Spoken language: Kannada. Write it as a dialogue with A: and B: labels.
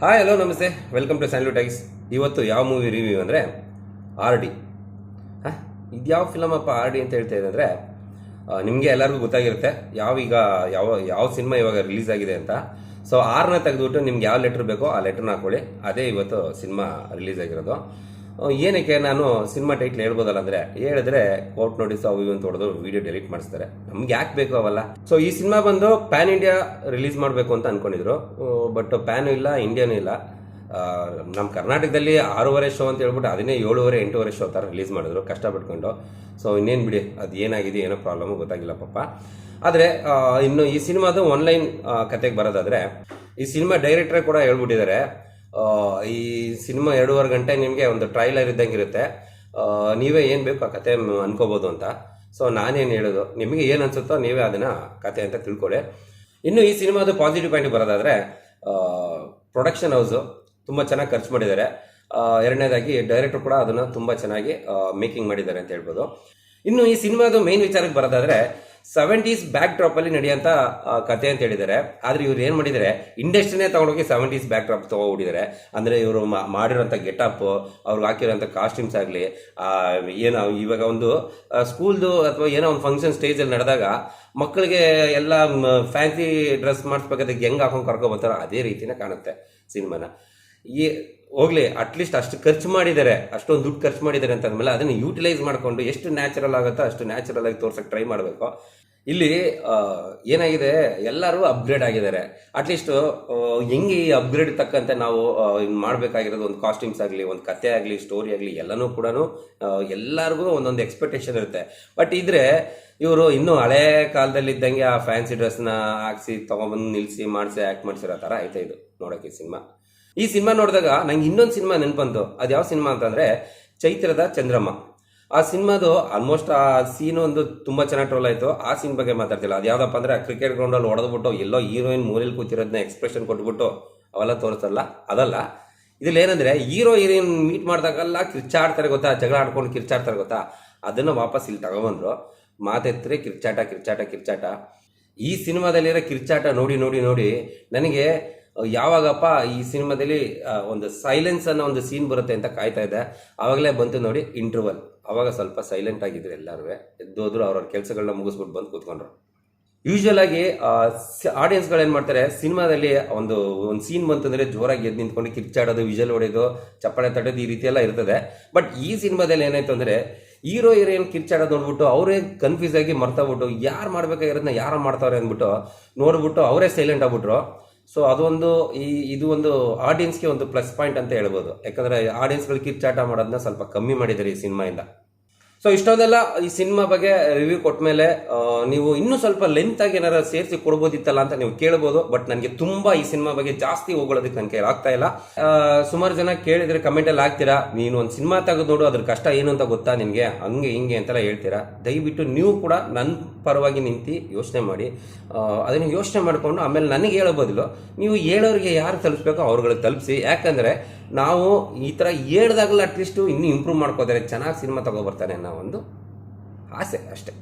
A: ಹಾಯ್ ಹಲೋ ನಮಸ್ತೆ, ವೆಲ್ಕಮ್ ಟು ಸ್ಯಾಂಡ್ಲ್ವುಡ್ ಟೈಗ್ಸ್. ಇವತ್ತು ಯಾವ ಮೂವಿ ರಿವ್ಯೂ ಅಂದರೆ ಆರ್ ಡಿ. ಇದು ಯಾವ ಫಿಲಮ್ ಅಪ್ಪ ಆರ್ ಡಿ ಅಂತ ಹೇಳ್ತಾ ಇದೆ ಅಂದರೆ, ನಿಮಗೆ ಎಲ್ಲರಿಗೂ ಗೊತ್ತಾಗಿರುತ್ತೆ ಯಾವ ಸಿನಿಮಾ ಇವಾಗ ರಿಲೀಸ್ ಆಗಿದೆ ಅಂತ. ಸೊ ಆರ್ನ ತೆಗೆದುಬಿಟ್ಟು ನಿಮ್ಗೆ ಯಾವ ಲೆಟ್ರ್ ಬೇಕೋ ಆ ಲೆಟ್ರನ್ನ ಹಾಕೊಳ್ಳಿ. ಅದೇ ಇವತ್ತು ಸಿನಿಮಾ ರಿಲೀಸ್ ಆಗಿರೋದು. ಏನಕ್ಕೆ ನಾನು ಸಿನಿಮಾ ಟೈಟ್ಲ್ ಹೇಳ್ಬೋದಲ್ಲ ಅಂದರೆ, ಹೇಳಿದ್ರೆ ಕೋರ್ಟ್ ನೋಟಿಸ್ ಅವು ಇವಂತ ಹೊಡೆದು ವಿಡಿಯೋ ಡೆಲೀಟ್ ಮಾಡಿಸ್ತಾರೆ. ನಮ್ಗೆ ಯಾಕೆ ಬೇಕು ಅವೆಲ್ಲ. ಸೊ ಈ ಸಿನಿಮಾ ಬಂದು ಪ್ಯಾನ್ ಇಂಡಿಯಾ ರಿಲೀಸ್ ಮಾಡಬೇಕು ಅಂತ ಅನ್ಕೊಂಡಿದ್ರು. ಬಟ್ ಪ್ಯಾನು ಇಲ್ಲ, ಇಂಡಿಯಾನೂ ಇಲ್ಲ. ನಮ್ಮ ಕರ್ನಾಟಕದಲ್ಲಿ 6:30 ಶೋ ಅಂತ ಹೇಳ್ಬಿಟ್ಟು ಅದನ್ನೇ 7:30 8:30 ಶೋ ಥರ ರಿಲೀಸ್ ಮಾಡಿದ್ರು ಕಷ್ಟಪಟ್ಕೊಂಡು. ಸೊ ಇನ್ನೇನು ಬಿಡಿ, ಅದು ಏನಾಗಿದೆ ಏನೋ ಪ್ರಾಬ್ಲಮು ಗೊತ್ತಾಗಿಲ್ಲ ಪಾಪ. ಆದರೆ ಇನ್ನು ಈ ಸಿನಿಮಾದು ಆನ್ಲೈನ್ ಕತೆಗೆ ಬರೋದಾದರೆ, ಈ ಸಿನಿಮಾ ಡೈರೆಕ್ಟ್ರೇ ಕೂಡ ಹೇಳ್ಬಿಟ್ಟಿದ್ದಾರೆ, ಈ ಸಿನಿಮಾ 2.5 ಗಂಟೆ ನಿಮಗೆ ಒಂದು ಟ್ರೈಲರ್ ಇದ್ದಂಗೆ ಇರುತ್ತೆ, ನೀವೇ ಏನು ಬೇಕು ಆ ಕತೆ ಅನ್ಕೋಬೋದು ಅಂತ. ಸೊ ನಾನೇನು ಹೇಳೋದು, ನಿಮಗೆ ಏನು ಅನ್ಸುತ್ತೋ ನೀವೇ ಅದನ್ನು ಕತೆ ಅಂತ ತಿಳ್ಕೊಳ್ಳಿ. ಇನ್ನು ಈ ಸಿನಿಮಾದು ಪಾಸಿಟಿವ್ ಪಾಯಿಂಟ್ ಬರೋದಾದರೆ, ಪ್ರೊಡಕ್ಷನ್ ಹೌಸು ತುಂಬ ಚೆನ್ನಾಗಿ ಖರ್ಚು ಮಾಡಿದ್ದಾರೆ. ಎರಡನೇದಾಗಿ ಡೈರೆಕ್ಟರ್ ಕೂಡ ಅದನ್ನು ತುಂಬ ಚೆನ್ನಾಗಿ ಮೇಕಿಂಗ್ ಮಾಡಿದ್ದಾರೆ ಅಂತ ಹೇಳ್ಬೋದು. ಇನ್ನು ಈ ಸಿನಿಮಾದು ಮೇನ್ ವಿಚಾರಕ್ಕೆ ಬರೋದಾದರೆ, 70s ಬ್ಯಾಕ್ ಡ್ರಾಪಲ್ಲಿ ನಡೆಯೋಂಥ ಕತೆ ಅಂತ ಹೇಳಿದ್ದಾರೆ. ಆದರೆ ಇವ್ರು ಏನು ಮಾಡಿದ್ದಾರೆ, ಇಂಡಸ್ಟ್ರಿನೇ ತೊಗೊಂಡೋಗಿ 70s ಬ್ಯಾಕ್ ಡ್ರಾಪ್ ತೊಗೊಬಿಟ್ಟಿದ್ದಾರೆ. ಅಂದರೆ ಇವರು ಮಾಡಿರೋಂಥ ಗೆಟಪ್, ಅವ್ರಿಗೆ ಹಾಕಿರೋಂಥ ಕಾಸ್ಟ್ಯೂಮ್ಸ್ ಆಗಲಿ, ಏನೋ ಇವಾಗ ಒಂದು ಸ್ಕೂಲ್ದು ಅಥವಾ ಏನೋ ಒಂದು ಫಂಕ್ಷನ್ ಸ್ಟೇಜಲ್ಲಿ ನಡೆದಾಗ ಮಕ್ಕಳಿಗೆ ಎಲ್ಲ ಫ್ಯಾನ್ಸಿ ಡ್ರೆಸ್ ಮಾಡಿಸ್ಬೇಕಾದ್ರೆ ಹೆಂಗೆ ಹಾಕೊಂಡು ಕರ್ಕೊಬರ್ತಾರೋ ಅದೇ ರೀತಿನೇ ಕಾಣುತ್ತೆ ಸಿನಿಮಾನ. ಹೋಗ್ಲಿ, ಅಟ್ಲೀಸ್ಟ್ ಅಷ್ಟು ಖರ್ಚು ಮಾಡಿದ್ದಾರೆ, ಅಷ್ಟೊಂದು ದುಡ್ಡು ಖರ್ಚು ಮಾಡಿದ್ದಾರೆ ಅಂತಂದ್ಮೇಲೆ ಅದನ್ನು ಯೂಟಿಲೈಸ್ ಮಾಡಿಕೊಂಡು ಎಷ್ಟು ನ್ಯಾಚುರಲ್ ಆಗುತ್ತೋ ಅಷ್ಟು ನ್ಯಾಚುರಲ್ ಆಗಿ ತೋರ್ಸಕ್ಕೆ ಟ್ರೈ ಮಾಡಬೇಕು. ಇಲ್ಲಿ ಏನಾಗಿದೆ, ಎಲ್ಲರೂ ಅಪ್ಗ್ರೇಡ್ ಆಗಿದ್ದಾರೆ. ಅಟ್ಲೀಸ್ಟ್ ಹೆಂಗೆ ಈ ಅಪ್ಗ್ರೇಡ್ ತಕ್ಕಂತೆ ನಾವು ಮಾಡಬೇಕಾಗಿರೋದು, ಒಂದು ಕಾಸ್ಟ್ಯೂಮ್ಸ್ ಆಗಲಿ, ಒಂದು ಕತೆ ಆಗಲಿ, ಸ್ಟೋರಿ ಆಗಲಿ, ಎಲ್ಲನೂ ಕೂಡ ಎಲ್ಲರಿಗೂ ಒಂದೊಂದು ಎಕ್ಸ್ಪೆಕ್ಟೇಷನ್ ಇರುತ್ತೆ. ಬಟ್ ಇದ್ರೆ ಇವರು ಇನ್ನೂ ಹಳೆ ಕಾಲದಲ್ಲಿದ್ದಂಗೆ ಆ ಫ್ಯಾನ್ಸಿ ಡ್ರೆಸ್ನ ಹಾಕ್ಸಿ ತೊಗೊಬಂದು ನಿಲ್ಲಿಸಿ ಮಾಡಿಸಿ ಆ್ಯಕ್ಟ್ ಮಾಡಿಸಿರೋ ಥರ ಐತೆ ಇದು ನೋಡೋಕ್ಕೆ ಈ ಸಿನಿಮಾ ನೋಡಿದಾಗ ನಂಗೆ ಇನ್ನೊಂದು ಸಿನಿಮಾ ನೆನಪಂತು. ಅದು ಯಾವ ಸಿನಿಮಾ ಅಂತಂದರೆ ಚೈತ್ರದ ಚಂದ್ರಮ್ಮ. ಆ ಸಿನಿಮಾದು ಆಲ್ಮೋಸ್ಟ್ ಆ ಸೀನ್ ಒಂದು ತುಂಬ ಚೆನ್ನಾಗಿ ಟ್ರೋಲ್ ಆಯಿತು. ಆ ಸೀನ್ ಬಗ್ಗೆ ಮಾತಾಡ್ತಿಲ್ಲ. ಅದು ಯಾವುದಪ್ಪ ಅಂದರೆ, ಕ್ರಿಕೆಟ್ ಗ್ರೌಂಡಲ್ಲಿ ಹೊಡೆದ್ಬಿಟ್ಟು ಎಲ್ಲೋ ಹೀರೋಯಿನ್ ಮೂಲೆಯಲ್ಲಿ ಕೂತಿರೋದನ್ನ ಎಕ್ಸ್ಪ್ರೆಷನ್ ಕೊಟ್ಬಿಟ್ಟು ಅವೆಲ್ಲ ತೋರಿಸಲ್ಲ, ಅದಲ್ಲ. ಇದ್ರಲ್ಲಿ ಏನಂದರೆ, ಹೀರೋಯಿನ್ ಮೀಟ್ ಮಾಡಿದಾಗೆಲ್ಲ ಕಿರ್ಚಾಡ್ತಾರೆ ಗೊತ್ತಾ, ಜಗಳ ಆಡ್ಕೊಂಡು ಕಿರ್ಚಾಡ್ತಾರೆ ಗೊತ್ತಾ, ಅದನ್ನು ವಾಪಸ್ ಇಲ್ಲಿ ತಗೊಬಂದ್ರು. ಮಾತೆತ್ತರೆ ಕಿರ್ಚಾಟ. ಈ ಸಿನಿಮಾದಲ್ಲಿರೋ ಕಿರ್ಚಾಟ ನೋಡಿ ನೋಡಿ ನೋಡಿ ನನಗೆ ಯಾವಾಗಪ್ಪ ಈ ಸಿನಿಮಾದಲ್ಲಿ ಒಂದು ಸೈಲೆನ್ಸ್ ಅನ್ನೋ ಒಂದು ಸೀನ್ ಬರುತ್ತೆ ಅಂತ ಕಾಯ್ತಾ ಇದ್ದೆ. ಆವಾಗಲೇ ಬಂತು ನೋಡಿ ಇಂಟರ್ವಲ್. ಆವಾಗ ಸ್ವಲ್ಪ ಸೈಲೆಂಟ್ ಆಗಿದ್ರು ಎಲ್ಲರೂ, ಎದ್ದೋದ್ರು, ಅವ್ರವ್ರ ಕೆಲಸಗಳನ್ನ ಮುಗಿಸ್ಬಿಟ್ಟು ಬಂದು ಕೂತ್ಕೊಂಡ್ರು. ಯೂಶುವಲ್ ಆಗಿ ಆಡಿಯನ್ಸ್ಗಳು ಏನು ಮಾಡ್ತಾರೆ, ಸಿನಿಮಾದಲ್ಲಿ ಒಂದು ಸೀನ್ ಬಂತಂದರೆ ಜೋರಾಗಿ ಎದ್ದು ನಿಂತ್ಕೊಂಡು ಕಿರ್ಚಾಡೋದು, ವಿಜಲ್ ಹೊಡೆಯೋದು, ಚಪ್ಪಾಳೆ ತಟ್ಟೋದು, ಈ ರೀತಿ ಎಲ್ಲ ಇರ್ತದೆ. ಬಟ್ ಈ ಸಿನಿಮಾದಲ್ಲಿ ಏನಾಯ್ತು ಅಂದರೆ, ಹೀರೋ ಹೀರೋಯಿನ್ ಕಿರ್ಚಾಡೋದು ನೋಡ್ಬಿಟ್ಟು ಅವರೇ ಕನ್ಫ್ಯೂಸ್ ಆಗಿ ಮರ್ತಾಗ್ಬಿಟ್ಟು ಯಾರು ಮಾಡ್ಬೇಕಾಗಿರೋದನ್ನ ಯಾರು ಮಾಡ್ತಾವ್ರೆ ಅಂದ್ಬಿಟ್ಟು ನೋಡ್ಬಿಟ್ಟು ಅವರೇ ಸೈಲೆಂಟ್ ಆಗ್ಬಿಟ್ರು. ಸೊ ಅದೊಂದು ಇದು ಒಂದು ಆಡಿಯನ್ಸ್ಗೆ ಒಂದು ಪ್ಲಸ್ ಪಾಯಿಂಟ್ ಅಂತ ಹೇಳ್ಬೋದು. ಯಾಕಂದರೆ ಆಡಿಯನ್ಸ್ಗಳು ಕಿರ್ಚಾಟ ಮಾಡೋದನ್ನ ಸ್ವಲ್ಪ ಕಮ್ಮಿ ಮಾಡಿದ್ದಾರೆ ಈ ಸಿನಿಮಾಯಿಂದ. ಸೊ ಇಷ್ಟೊಂದೆಲ್ಲ ಈ ಸಿನಿಮಾ ಬಗ್ಗೆ ರಿವ್ಯೂ ಕೊಟ್ಟ ಮೇಲೆ ನೀವು ಇನ್ನೂ ಸ್ವಲ್ಪ ಲೆಂತಾಗಿ ಏನಾರು ಸೇರಿಸಿ ಕೊಡ್ಬೋದಿತ್ತಲ್ಲ ಅಂತ ನೀವು ಕೇಳ್ಬೋದು. ಬಟ್ ನನಗೆ ತುಂಬ ಈ ಸಿನಿಮಾ ಬಗ್ಗೆ ಜಾಸ್ತಿ ಹೋಗೋದಕ್ಕೆ ನನ್ನ ಕೈಲಿ ಆಗ್ತಾ ಇಲ್ಲ. ಸುಮಾರು ಜನ ಕೇಳಿದರೆ ಕಮೆಂಟಲ್ಲಿ ಹಾಕ್ತೀರಾ, ನೀನು ಒಂದು ಸಿನಿಮಾ ತೆಗೆದು ನೋಡು, ಅದ್ರ ಕಷ್ಟ ಏನು ಅಂತ ಗೊತ್ತಾ ನಿನಗೆ, ಹಂಗೆ ಹಿಂಗೆ ಅಂತೆಲ್ಲ ಹೇಳ್ತೀರಾ. ದಯವಿಟ್ಟು ನೀವು ಕೂಡ ನನ್ನ ಪರವಾಗಿ ನಿಂತು ಯೋಚನೆ ಮಾಡಿ, ಅದನ್ನು ಯೋಚನೆ ಮಾಡಿಕೊಂಡು ಆಮೇಲೆ ನನಗೆ ಹೇಳೋ ಬದಲು ನೀವು ಹೇಳೋರಿಗೆ ಯಾರು ತಲುಪಿಸ್ಬೇಕೋ ಅವ್ರುಗಳಿಗೆ ತಲುಪಿಸಿ. ಯಾಕಂದರೆ ನಾವು ಈ ಥರ ಹೇಳ್ದಾಗಲೂ ಅಟ್ಲೀಸ್ಟು ಇನ್ನೂ ಇಂಪ್ರೂವ್ ಮಾಡ್ಕೋತಾರೆ, ಚೆನ್ನಾಗಿ ಸಿನಿಮಾ ತಗೊಬರ್ತಾನೆ ಅನ್ನೋ ಒಂದು ಆಸೆ ಅಷ್ಟೇ.